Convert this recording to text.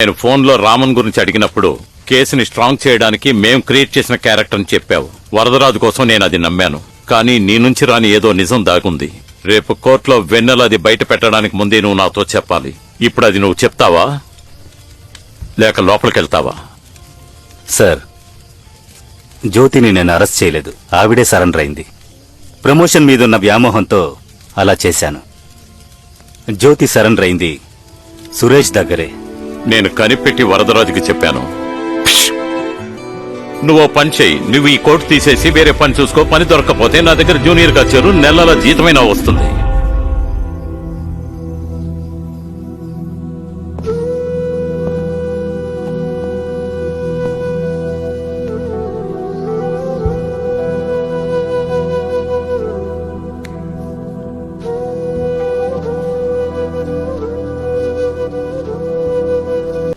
నేను ఫోన్లో రామన్ గురించి అడిగినప్పుడు కేసుని స్ట్రాంగ్ చేయడానికి మేం క్రియేట్ చేసిన క్యారెక్టర్ అని చెప్పావు. వరదరాజు కోసం నేను అది నమ్మాను. కానీ నీ నుంచి రాని ఏదో నిజం దాగుంది. రేపు కోర్టులో వెన్నెల అది బయట పెట్టడానికి ముందే నువ్వు నాతో చెప్పాలి. ఇప్పుడు అది నువ్వు చెప్తావా లేక లోపలికెళ్తావా? సార్, జ్యోతిని నేను అరెస్ట్ చేయలేదు. ఆవిడే సరెండర్ అయింది. ప్రమోషన్ మీదున్న వ్యామోహంతో అలా చేశాను. జ్యోతి సరెండర్ అయింది సురేష్ దగ్గరే. నేను కనిపెట్టి వరదరాజుకి చెప్పాను. నువ్వు పని చెయ్యి, నువ్వు ఈ కోర్టు తీసేసి వేరే పని చూసుకో. పని దొరకపోతే నా దగ్గర జూనియర్ గా చేరు, నెలల జీతమైనా వస్తుంది.